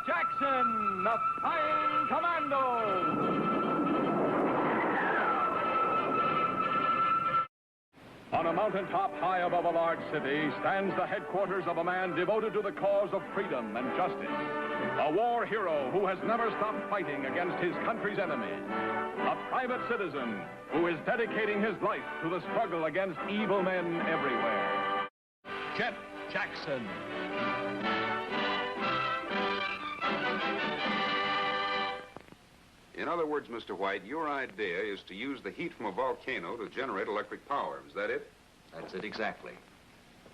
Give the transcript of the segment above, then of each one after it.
Jackson, the Flying Commando. On a mountaintop high above a large city stands the headquarters of a man devoted to the cause of freedom and justice. A war hero who has never stopped fighting against his country's enemies. A private citizen who is dedicating his life to the struggle against evil men everywhere. Jet Jackson. In other words, Mr. White, your idea is to use the heat from a volcano to generate electric power. Is that it? That's it exactly.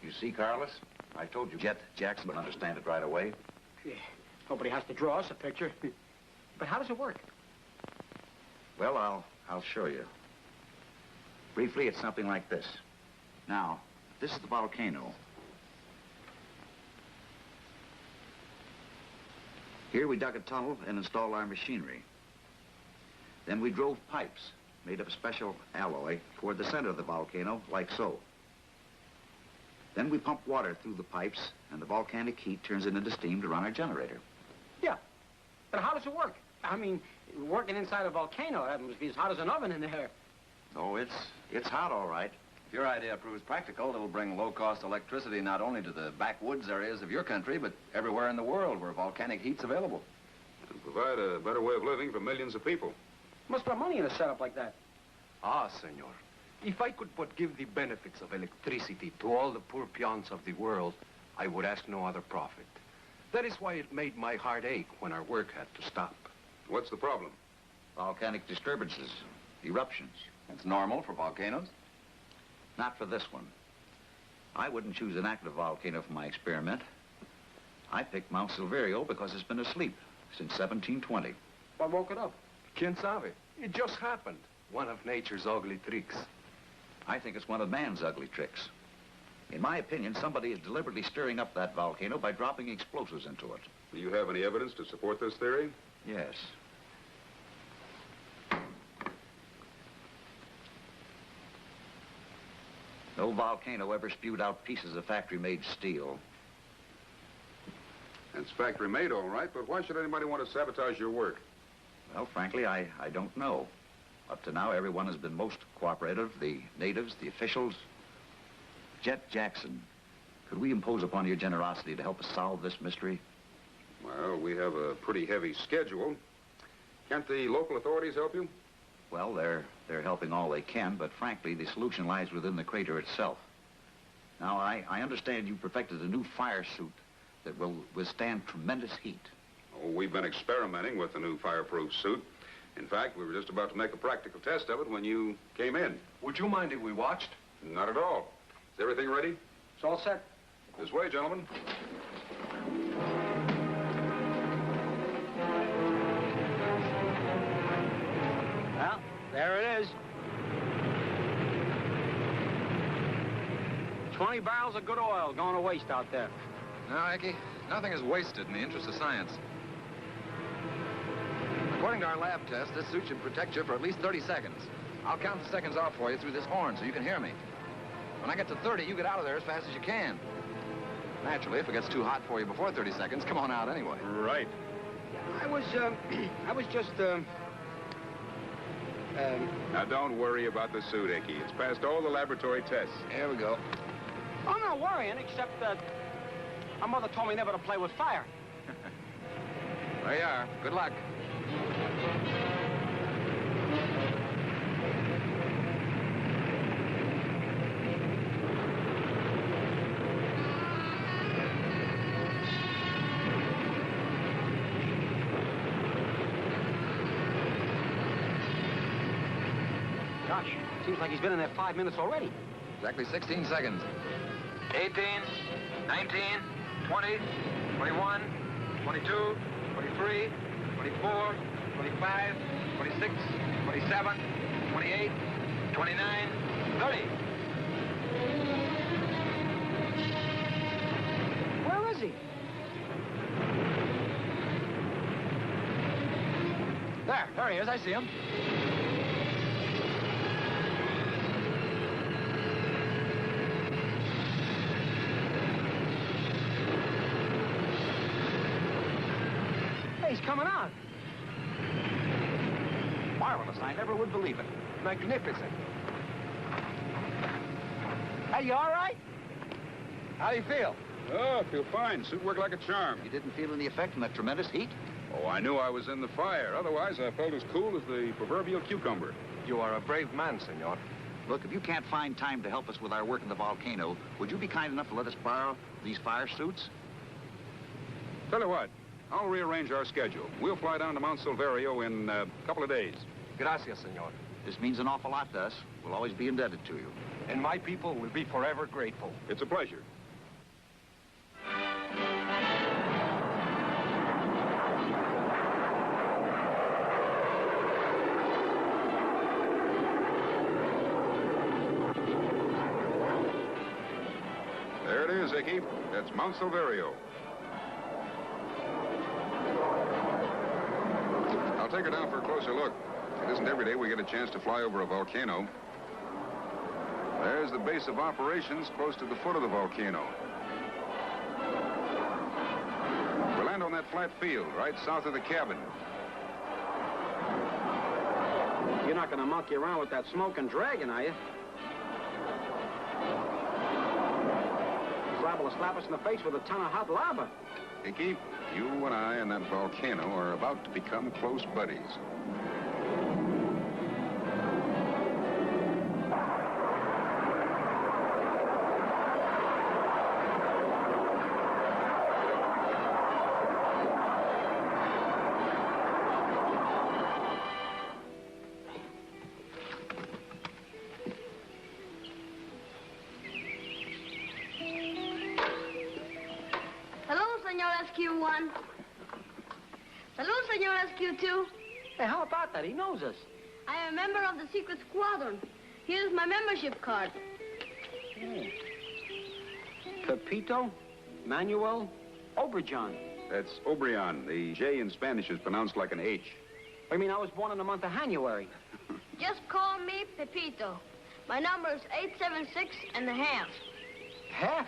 You see, Carlos, I told you Jet Jackson would understand it right away. Yeah, nobody has to draw us a picture. But how does it work? Well, I'll show you. Briefly, it's something like this. Now, this is the volcano. Here we dug a tunnel and installed our machinery. Then we drove pipes made of a special alloy toward the center of the volcano, like so. Then we pump water through the pipes, and the volcanic heat turns it into steam to run our generator. Yeah, but how does it work? I mean, working inside a volcano, that must be as hot as an oven in there. Oh, it's hot, all right. If your idea proves practical, it'll bring low-cost electricity not only to the backwoods areas of your country, but everywhere in the world where volcanic heat's available. And provide a better way of living for millions of people. Must put money in a setup like that. Ah, senor. If I could but give the benefits of electricity to all the poor peons of the world, I would ask no other profit. That is why it made my heart ache when our work had to stop. What's the problem? Volcanic disturbances, eruptions. It's normal for volcanoes. Not for this one. I wouldn't choose an active volcano for my experiment. I picked Mount Silverio because it's been asleep since 1720. What woke it up? Quien sabe? It just happened. One of nature's ugly tricks. I think it's one of man's ugly tricks. In my opinion, somebody is deliberately stirring up that volcano by dropping explosives into it. Do you have any evidence to support this theory? Yes. No volcano ever spewed out pieces of factory-made steel. It's factory-made, all right, but why should anybody want to sabotage your work? Well, frankly, I don't know. Up to now, everyone has been most cooperative, the natives, the officials. Jet Jackson, could we impose upon your generosity to help us solve this mystery? Well, we have a pretty heavy schedule. Can't the local authorities help you? Well, they're helping all they can, but frankly, the solution lies within the crater itself. Now, I understand you perfected a new fire suit that will withstand tremendous heat. Oh, we've been experimenting with the new fireproof suit. In fact, we were just about to make a practical test of it when you came in. Would you mind if we watched? Not at all. Is everything ready? It's all set. This way, gentlemen. Well, there it is. 20 barrels of good oil going to waste out there. No, Icky, nothing is wasted in the interest of science. According to our lab test, this suit should protect you for at least 30 seconds. I'll count the seconds off for you through this horn so you can hear me. When I get to 30, you get out of there as fast as you can. Naturally, if it gets too hot for you before 30 seconds, come on out anyway. Right. I was just, Now, don't worry about the suit, Icky. It's passed all the laboratory tests. Here we go. I'm not worrying, except that my mother told me never to play with fire. There you are. Good luck. Gosh, seems like he's been in there 5 minutes already. Exactly 16 seconds. 18, 19, 20, 21, 22, 23, 24, 25, 26, 27, 28, 29, 30. Where is he? There he is. I see him. Yeah, he's coming out. Marvelous. I never would believe it. Magnificent. Hey, you all right? How do you feel? Oh, I feel fine. Suit worked like a charm. You didn't feel any effect from that tremendous heat? Oh, I knew I was in the fire. Otherwise, I felt as cool as the proverbial cucumber. You are a brave man, senor. Look, if you can't find time to help us with our work in the volcano, would you be kind enough to let us borrow these fire suits? Tell you what, I'll rearrange our schedule. We'll fly down to Mount Silverio in a couple of days. Gracias, senor. This means an awful lot to us. We'll always be indebted to you. And my people will be forever grateful. It's a pleasure. There it is, Icky. That's Mount Silverio. I'll take her down for a closer look. It isn't every day we get a chance to fly over a volcano. There's the base of operations close to the foot of the volcano. We'll land on that flat field right south of the cabin. You're not going to monkey around with that smoking dragon, are you? He's liable to slap us in the face with a ton of hot lava. Icky, you and I and that volcano are about to become close buddies. SQ1. Hello, Senor SQ2. Hey, how about that? He knows us. I am a member of the secret squadron. Here's my membership card. Pepito, Manuel, Obregon. That's Obregon. The J in Spanish is pronounced like an H. I mean, I was born in the month of January. Just call me Pepito. My number is 876 and a half. Half?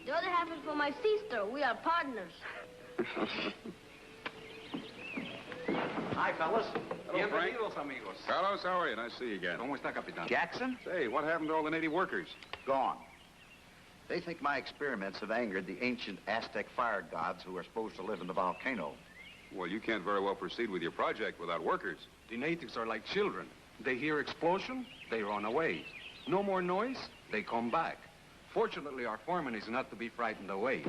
The other half is for my sister. We are partners. Hi, fellas. Hello, Frank. Bienvenidos, amigos. Carlos, how are you? Nice to see you again. ¿Cómo está, capitán? Jackson? Say, what happened to all the native workers? Gone. They think my experiments have angered the ancient Aztec fire gods who are supposed to live in the volcano. Well, you can't very well proceed with your project without workers. The natives are like children. They hear explosion, they run away. No more noise, they come back. Fortunately, our foreman is not to be frightened away.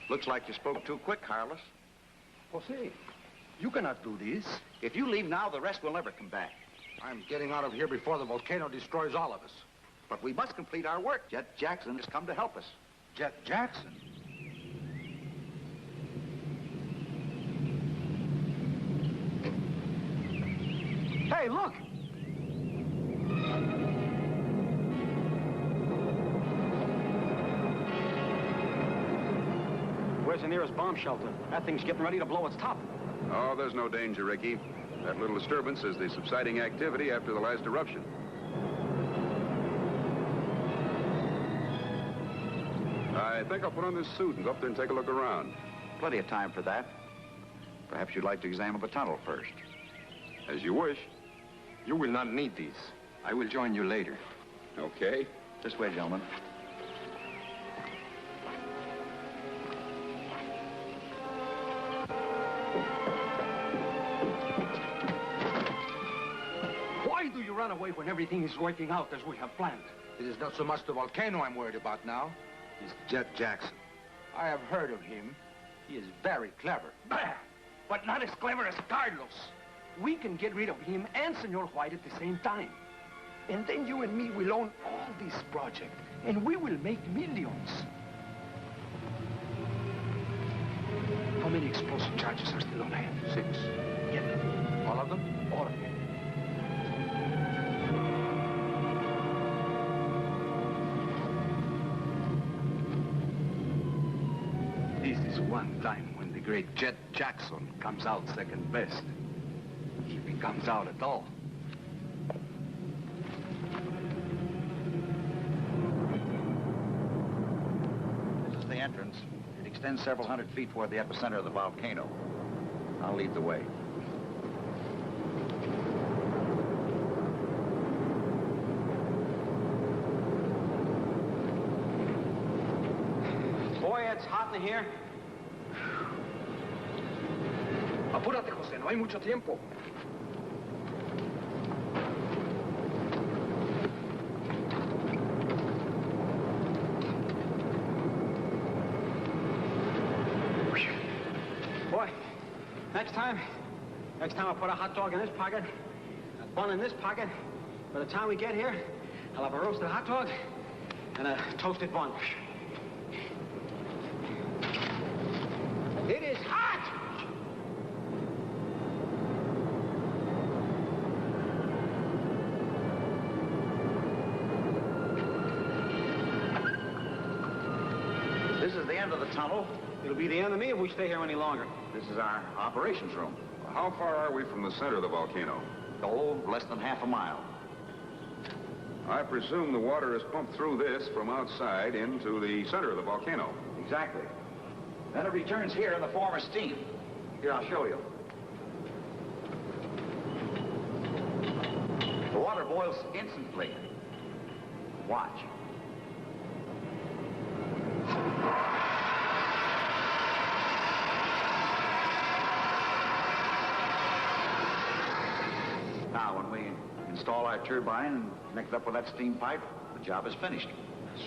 Looks like you spoke too quick, Carlos. Jose, you cannot do this. If you leave now, the rest will never come back. I'm getting out of here before the volcano destroys all of us. But we must complete our work. Jet Jackson has come to help us. Jet Jackson? Hey, look! Where's the nearest bomb shelter? That thing's getting ready to blow its top. Oh, there's no danger, Ricky. That little disturbance is the subsiding activity after the last eruption. I think I'll put on this suit and go up there and take a look around. Plenty of time for that. Perhaps you'd like to examine the tunnel first. As you wish. You will not need these. I will join you later. Okay. This way, gentlemen. Why do you run away when everything is working out as we have planned? It is not so much the volcano I'm worried about now. It's Jet Jackson. I have heard of him. He is very clever. Bah! But not as clever as Carlos. We can get rid of him and Senor White at the same time. And then you and me will own all this project, and we will make millions. How many explosive charges are still on hand? 6. Get them. All of them? All of them. This is one time when the great Jet Jackson comes out second best. If he comes out at all. This is the entrance. It extends several hundred feet toward the epicenter of the volcano. I'll lead the way. Boy, it's hot in here. Apúrate, José, no hay mucho tiempo. Boy, next time I put a hot dog in this pocket, a bun in this pocket. By the time we get here, I'll have a roasted hot dog and a toasted bun. It is hot! This is the end of the tunnel. It'll be the end of me if we stay here any longer. This is our operations room. How far are we from the center of the volcano? Oh, less than half a mile. I presume the water is pumped through this from outside into the center of the volcano. Exactly. Then it returns here in the form of steam. Here, I'll show you. The water boils instantly. Watch. Now, when we install our turbine and connect it up with that steam pipe, the job is finished.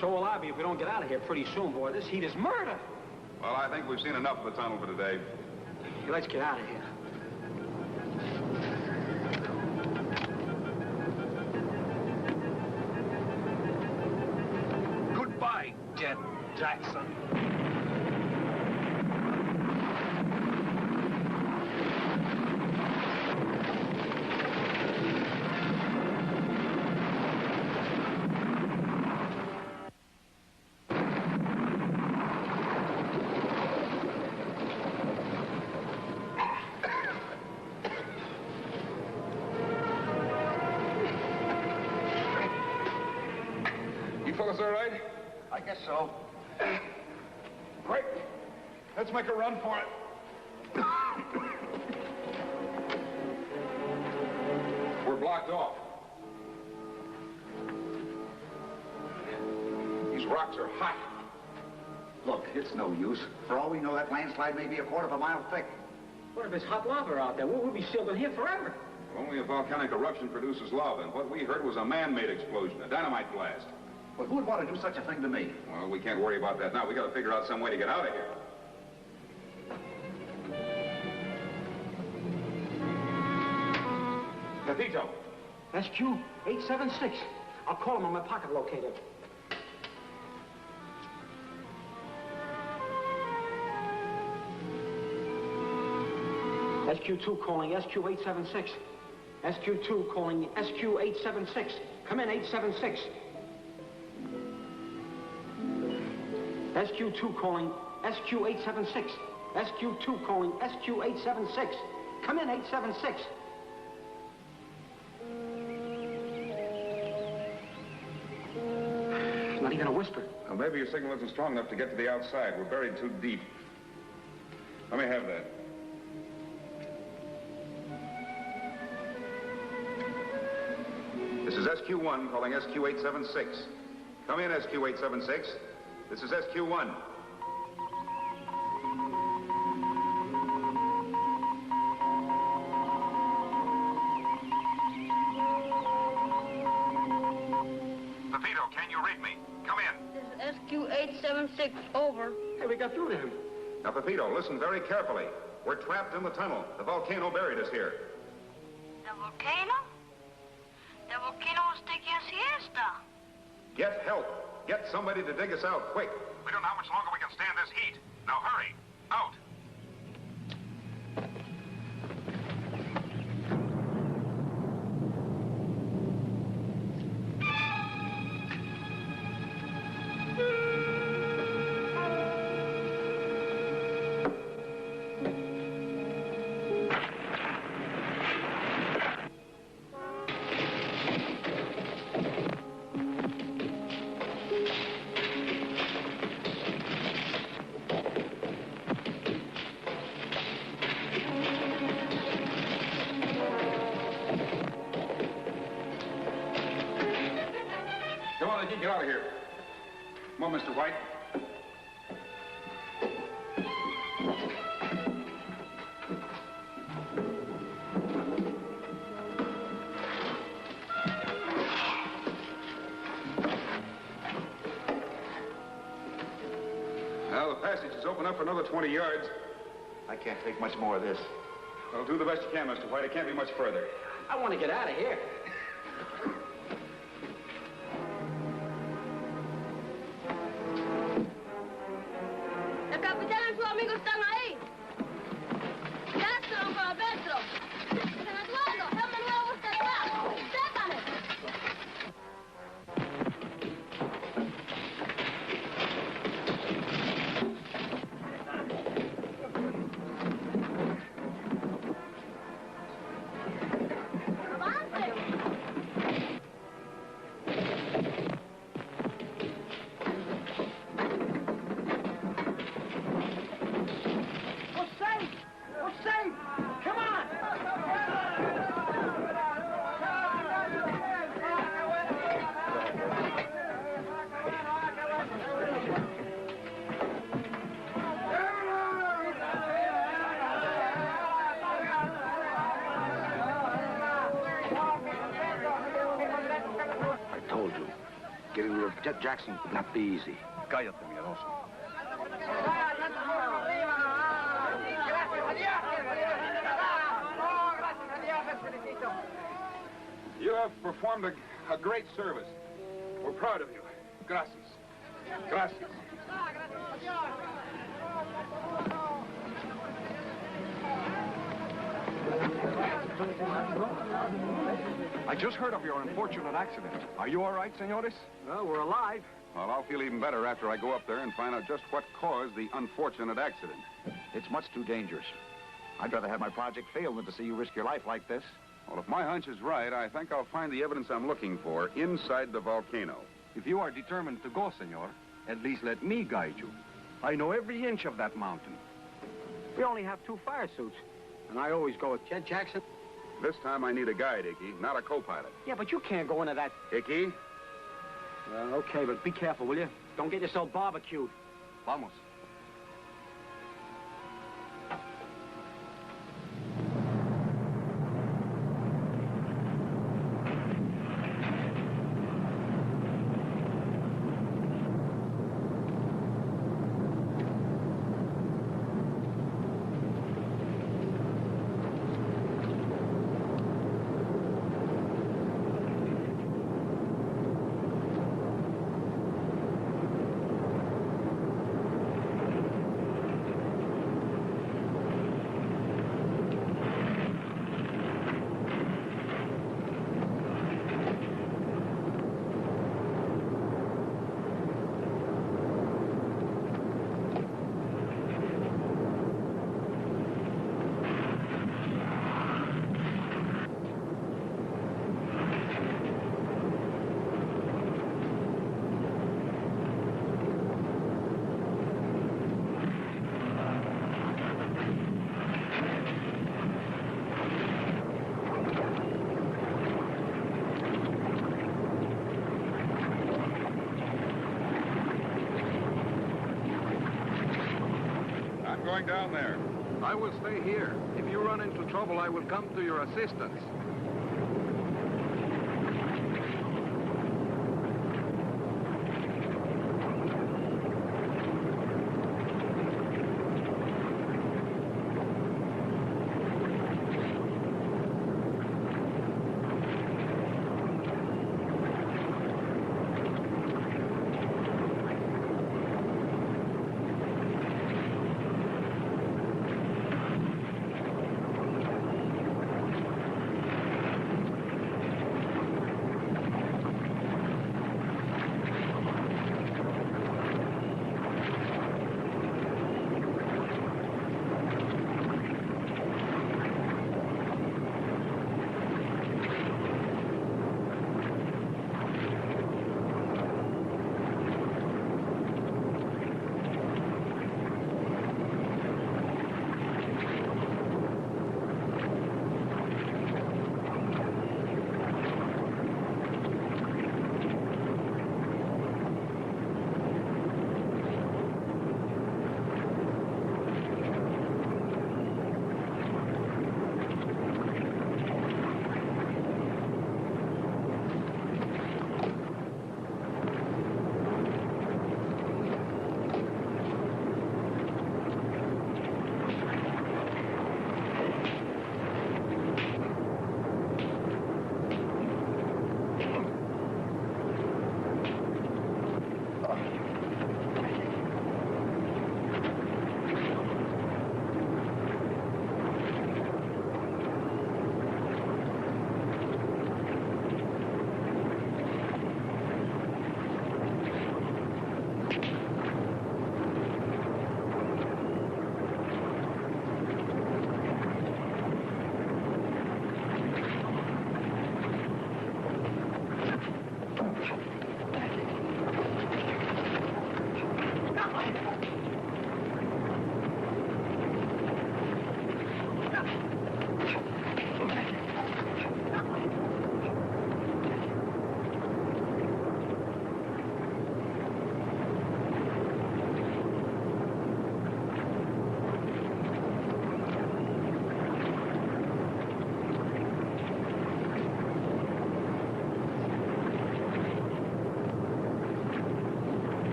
So will I be if we don't get out of here pretty soon, boy. This heat is murder. Well, I think we've seen enough of the tunnel for today. Hey, let's get out of here. Goodbye, Jet Jackson. You fellas all right? I guess so. Quick, let's make a run for it. We're blocked off. These rocks are hot. Look, it's no use. For all we know, that landslide may be a quarter of a mile thick. What if it's hot lava out there? We'll be sealed in here forever. Only a volcanic eruption produces lava, and what we heard was a man-made explosion, a dynamite blast. But who would want to do such a thing to me? Well, we can't worry about that now. We got to figure out some way to get out of here. Pepito. SQ876. I'll call him on my pocket locator. SQ2 calling SQ876. SQ2 calling SQ876. Come in, 876. SQ2 calling SQ876. SQ2 calling SQ876. Come in, 876. Not even a whisper. Well, maybe your signal isn't strong enough to get to the outside. We're buried too deep. Let me have that. This is SQ1 calling SQ876. Come in, SQ876. This is SQ1. Pepito, can you read me? Come in. This is SQ876. Over. Hey, we got through to him. Now, Pepito, listen very carefully. We're trapped in the tunnel. The volcano buried us here. The volcano? The volcano was taking a siesta. Get help. Get somebody to dig us out, quick. We don't know how much longer we can stand this heat. Now, hurry. Out. can get out of here. Come on, Mr. White. Well, the passage is open up for another 20 yards. I can't take much more of this. Well, do the best you can, Mr. White. It can't be much further. I want to get out of here. El capitán y sus amigos están ahí. Castro para adentro. San Eduardo, dame nuevo hasta atrás. ¡Sécame! ¡Avance! I told you, getting rid of Jet Jackson would not be easy. Cállate, miedoso. You have performed a great service. We're proud of you. Gracias. Gracias. I just heard of your unfortunate accident. Are you all right, senores? Well, we're alive. Well, I'll feel even better after I go up there and find out just what caused the unfortunate accident. It's much too dangerous. I'd rather have my project fail than to see you risk your life like this. Well, if my hunch is right, I think I'll find the evidence I'm looking for inside the volcano. If you are determined to go, senor, at least let me guide you. I know every inch of that mountain. We only have 2 fire suits. And I always go with Jet Jackson. This time I need a guide, Icky, not a co-pilot. Yeah, but you can't go into that. Icky? Well, okay, but be careful, will you? Don't get yourself barbecued. Vamos. Going down there. I will stay here. If you run into trouble, I will come to your assistance.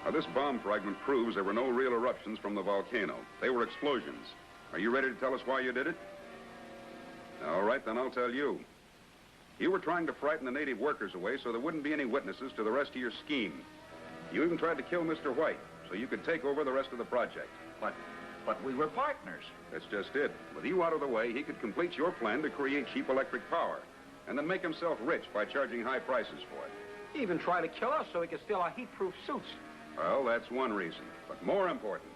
Now, this bomb fragment proves there were no real eruptions from the volcano. They were explosions. Are you ready to tell us why you did it? All right, then I'll tell you. You were trying to frighten the native workers away so there wouldn't be any witnesses to the rest of your scheme. You even tried to kill Mr. White so you could take over the rest of the project. But we were partners. That's just it. With you out of the way, he could complete your plan to create cheap electric power and then make himself rich by charging high prices for it. He even tried to kill us so he could steal our heat-proof suits. Well, that's one reason. But more important,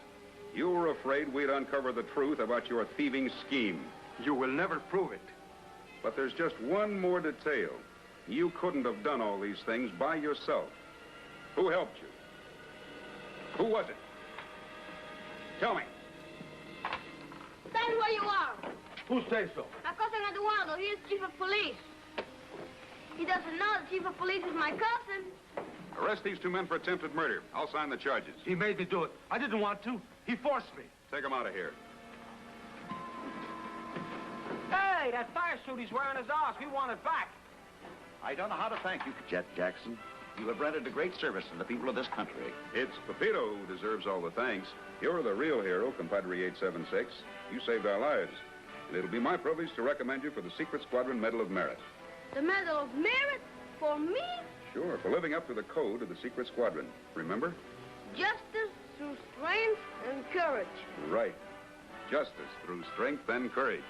you were afraid we'd uncover the truth about your thieving scheme. You will never prove it. But there's just one more detail. You couldn't have done all these things by yourself. Who helped you? Who was it? Tell me. Stand where you are. Who says so? La Cosa Eduardo, he is chief of police. He doesn't know the chief of police is my cousin. Arrest these two men for attempted murder. I'll sign the charges. He made me do it. I didn't want to. He forced me. Take them out of here. Hey, that fire suit he's wearing is ours. We want it back. I don't know how to thank you, Jet Jackson. You have rendered a great service to the people of this country. It's Pepito who deserves all the thanks. You're the real hero, compadre 876. You saved our lives. And it'll be my privilege to recommend you for the Secret Squadron Medal of Merit. The Medal of Merit? For me? Sure, for living up to the code of the Secret Squadron. Remember? Justice through strength and courage. Right. Justice through strength and courage.